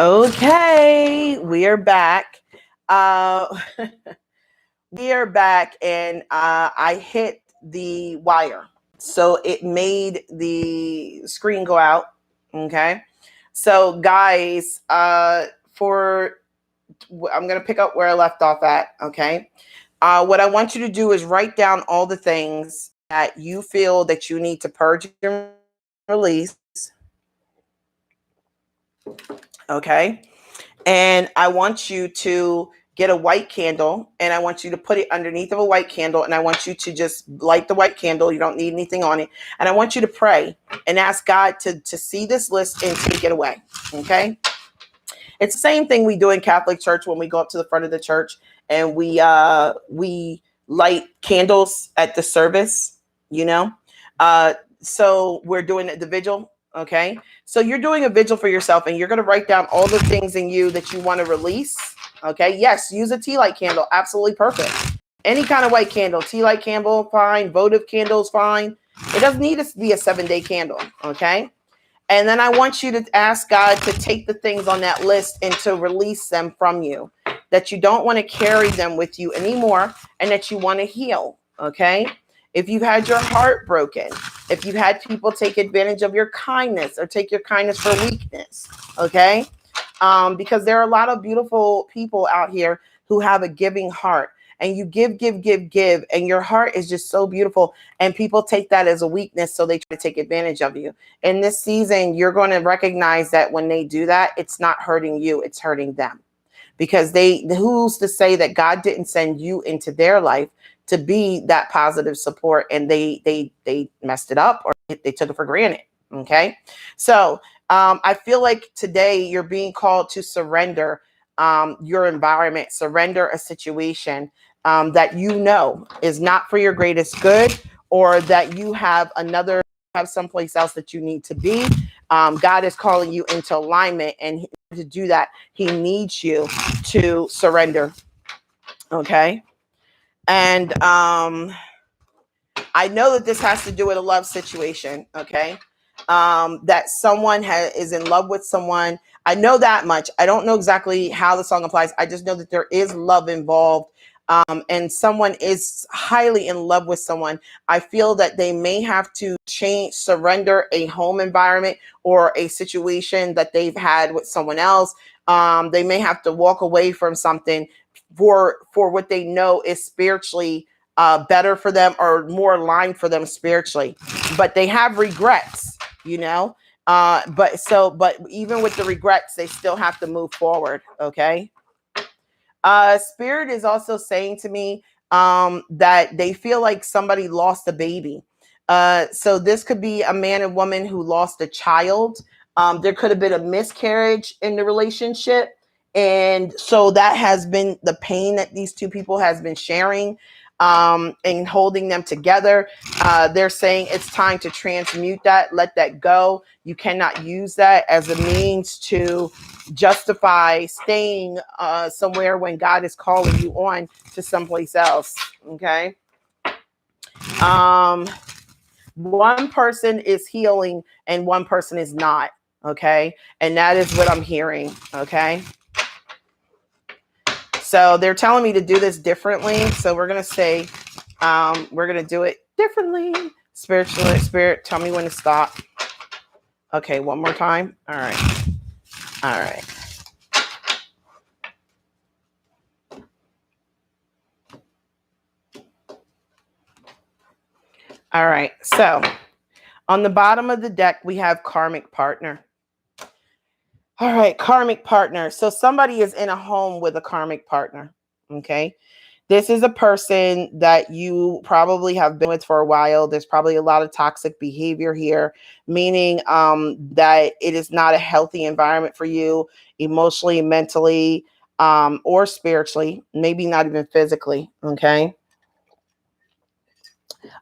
Okay, we are back. Uh, we are back, and I hit the wire, so it made the screen go out. Okay, so guys, for I'm gonna pick up where I left off at. Okay, what I want you to do is write down all the things that you feel that you need to purge and release. Okay. And I want you to get a white candle, and I want you to put it underneath of a white candle, and I want you to just light the white candle. You don't need anything on it. And I want you to pray and ask God to see this list and take it away. Okay. It's the same thing we do in Catholic Church when we go up to the front of the church and we light candles at the service, you know. So we're doing the vigil. Okay. So you're doing a vigil for yourself, and you're going to write down all the things in you that you want to release. Okay. Yes. Use a tea light candle. Absolutely perfect. Any kind of white candle, tea light candle, fine. Votive candles, fine. It doesn't need to be a 7-day candle. Okay. And then I want you to ask God to take the things on that list and to release them from you, that you don't want to carry them with you anymore, and that you want to heal. Okay. If you've had your heart broken, if you've had people take advantage of your kindness or take your kindness for weakness, okay? Because there are a lot of beautiful people out here who have a giving heart, and you give, and your heart is just so beautiful, and people take that as a weakness, so they try to take advantage of you. In this season, you're going to recognize that when they do that, it's not hurting you, it's hurting them. Because who's to say that God didn't send you into their life to be that positive support, and they messed it up, or they took it for granted. Okay. So I feel like today you're being called to surrender your environment, surrender a situation that you know is not for your greatest good, or that you have someplace else that you need to be. God is calling you into alignment, and to do that, he needs you to surrender. Okay. And I know that this has to do with a love situation. Okay. That someone is in love with someone. I know that much. I don't know exactly how the song applies. I just know that there is love involved. And someone is highly in love with someone. I feel that they may have to surrender a home environment or a situation that they've had with someone else. They may have to walk away from something for what they know is spiritually better for them, or more aligned for them spiritually. But they have regrets, you know. But even with the regrets, they still have to move forward. Okay. Spirit is also saying to me that they feel like somebody lost a baby. So this could be a man and woman who lost a child. There could have been a miscarriage in the relationship. And so that has been the pain that these two people has been sharing and holding them together. They're saying it's time to transmute that, let that go. You cannot use that as a means to justify staying somewhere when God is calling you on to someplace else. Okay. One person is healing and one person is not. Okay. And that is what I'm hearing. Okay. So they're telling me to do this differently. So we're going to say, we're going to do it differently. Spirit, tell me when to stop. Okay. One more time. All right. All right. All right. So on the bottom of the deck, we have karmic partner. All right. Karmic partner. So somebody is in a home with a karmic partner. Okay. This is a person that you probably have been with for a while. There's probably a lot of toxic behavior here, meaning that it is not a healthy environment for you emotionally, mentally, or spiritually, maybe not even physically. Okay.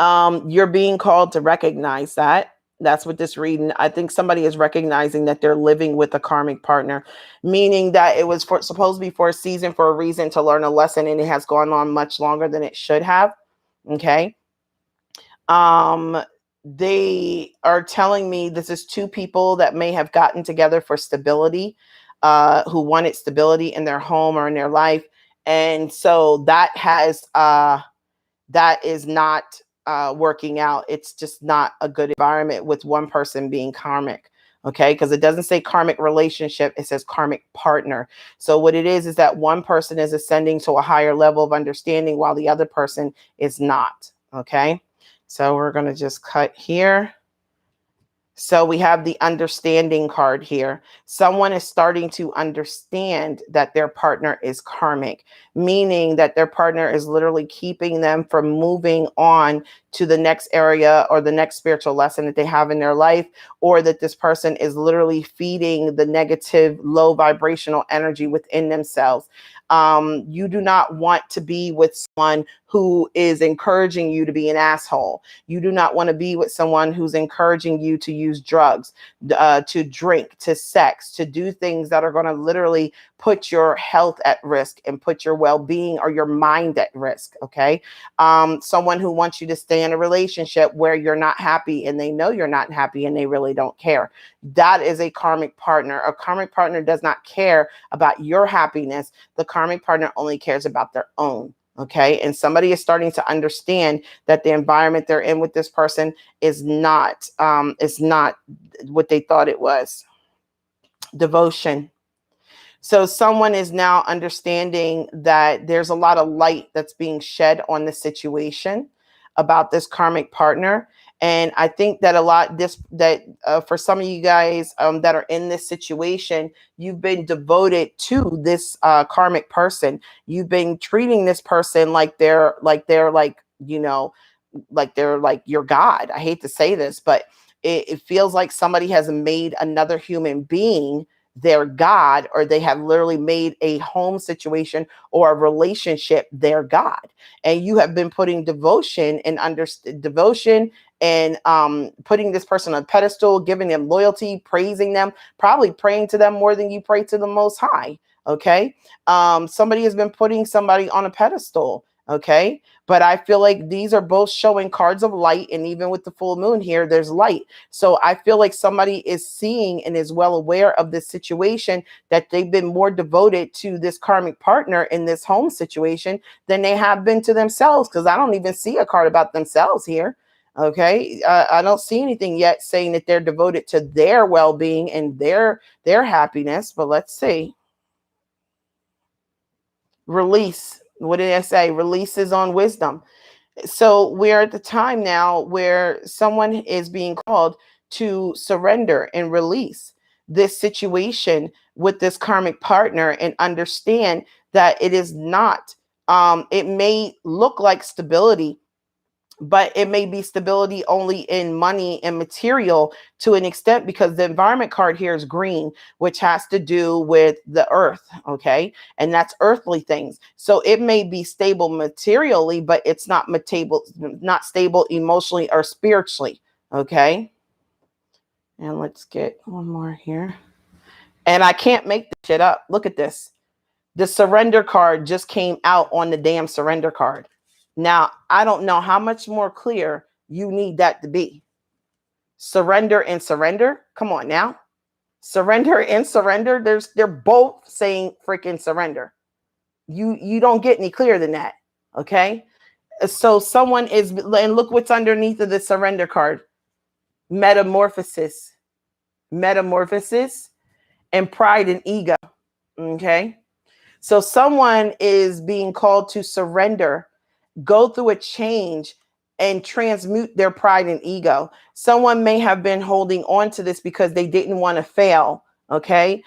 You're being called to recognize that. That's what this reading. I think somebody is recognizing that they're living with a karmic partner, meaning that it was supposed to be for a season, for a reason, to learn a lesson, and it has gone on much longer than it should have. Okay. They are telling me this is two people that may have gotten together for stability. who wanted stability in their home or in their life. And so that is not working out. It's just not a good environment with one person being karmic. Okay, because it doesn't say karmic relationship, it says karmic partner. So what it is that one person is ascending to a higher level of understanding while the other person is not. Okay, so we're going to just cut here. So we have the understanding card here. Someone is starting to understand that their partner is karmic, meaning that their partner is literally keeping them from moving on to the next area or the next spiritual lesson that they have in their life, or that this person is literally feeding the negative, low vibrational energy within themselves. You do not want to be with someone who is encouraging you to be an asshole. You do not want to be with someone who's encouraging you to use drugs, to drink, to sex, to do things that are going to literally put your health at risk and put your well-being or your mind at risk. Okay. Someone who wants you to stay in a relationship where you're not happy and they know you're not happy and they really don't care. That is a karmic partner. A karmic partner does not care about your happiness. The karmic partner only cares about their own. Okay. And somebody is starting to understand that the environment they're in with this person is not what they thought it was. Devotion. So someone is now understanding that there's a lot of light that's being shed on the situation about this karmic partner. And I think that for some of you guys that are in this situation, you've been devoted to this karmic person. You've been treating this person like they're your God. I hate to say this, but it feels like somebody has made another human being their God, or they have literally made a home situation or a relationship their God. And you have been putting devotion and putting this person on a pedestal, giving them loyalty, praising them, probably praying to them more than you pray to the Most High. Okay. Somebody has been putting somebody on a pedestal. Okay. But I feel like these are both showing cards of light. And even with the full moon here, there's light. So I feel like somebody is seeing and is well aware of this situation, that they've been more devoted to this karmic partner in this home situation than they have been to themselves. Because I don't even see a card about themselves here. Okay. I don't see anything yet saying that they're devoted to their well-being and their happiness. But let's see. Release. What did I say? Releases on wisdom. So we're at the time now where someone is being called to surrender and release this situation with this karmic partner and understand that it is not, it may look like stability, but it may be stability only in money and material to an extent, because the environment card here is green, which has to do with the earth. Okay. And that's earthly things. So it may be stable materially, but it's not stable emotionally or spiritually. Okay. And let's get one more here. And I can't make this shit up. Look at this. The surrender card just came out on the damn surrender card. Now, I don't know how much more clear you need that to be. Surrender and surrender. Come on now. Surrender and surrender. They're both saying freaking surrender. You don't get any clearer than that. Okay. So someone is, and look what's underneath of the surrender card. Metamorphosis and pride and ego. Okay. So someone is being called to surrender, go through a change, and transmute their pride and ego. Someone may have been holding on to this because they didn't want to fail. Okay.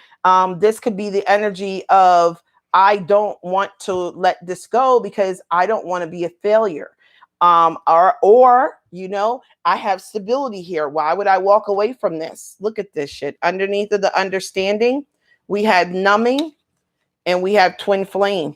This could be the energy of, I don't want to let this go because I don't want to be a failure. Or, I have stability here. Why would I walk away from this? Look at this shit. Underneath of the understanding, we had numbing and we have twin flame.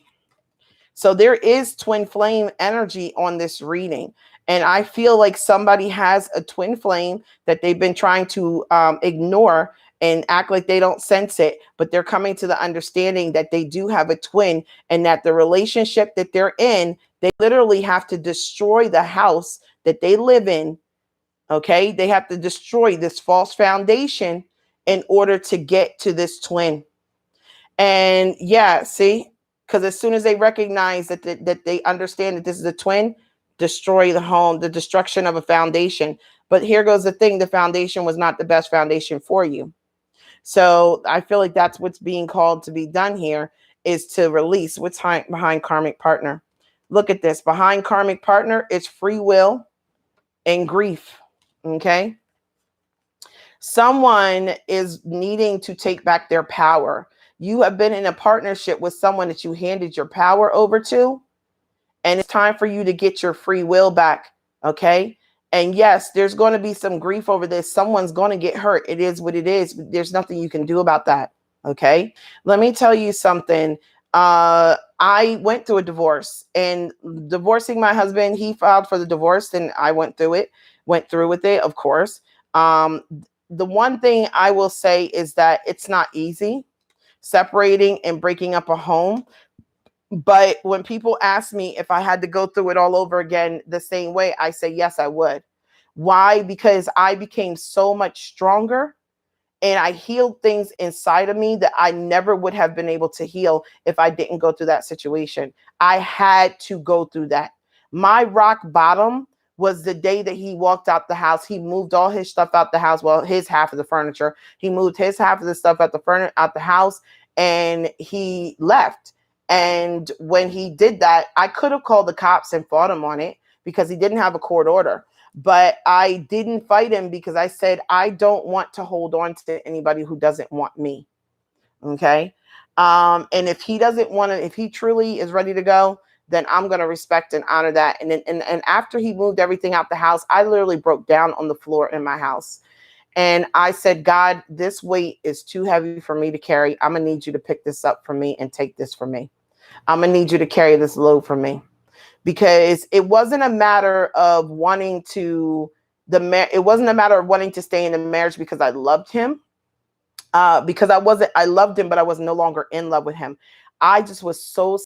So there is twin flame energy on this reading. And I feel like somebody has a twin flame that they've been trying to ignore and act like they don't sense it, but they're coming to the understanding that they do have a twin, and that the relationship that they're in, they literally have to destroy the house that they live in. Okay. They have to destroy this false foundation in order to get to this twin. And yeah, see, because as soon as they recognize that they understand that this is a twin, destroy the home, the destruction of a foundation. But here goes the thing: the foundation was not the best foundation for you. So I feel like that's what's being called to be done here, is to release what's behind karmic partner. Look at this. Behind karmic partner, it's free will and grief. Okay. Someone is needing to take back their power. You have been in a partnership with someone that you handed your power over to, and it's time for you to get your free will back. Okay. And yes, there's going to be some grief over this. Someone's going to get hurt. It is what it is. There's nothing you can do about that. Okay. Let me tell you something. I went through a divorce, and divorcing my husband, he filed for the divorce, and I went through with it, of course. The one thing I will say is that it's not easy separating and breaking up a home. But when people ask me if I had to go through it all over again the same way, I say, yes, I would. Why? Because I became so much stronger, and I healed things inside of me that I never would have been able to heal if I didn't go through that situation. I had to go through that. My rock bottom was the day that he walked out the house. He moved all his stuff out the house. Well, his half of the furniture. He moved his half of the stuff out the house, and he left. And when he did that, I could have called the cops and fought him on it because he didn't have a court order. But I didn't fight him because I said, I don't want to hold on to anybody who doesn't want me. Okay. And if he doesn't want to, if he truly is ready to go, then I'm going to respect and honor that. And then, and after he moved everything out the house, I literally broke down on the floor in my house. And I said, God, this weight is too heavy for me to carry. I'm going to need you to pick this up for me and take this for me. I'm going to need you to carry this load for me. Because it wasn't a matter of wanting to it wasn't a matter of wanting to stay in the marriage because I loved him. Because I loved him, but I was no longer in love with him. I just was so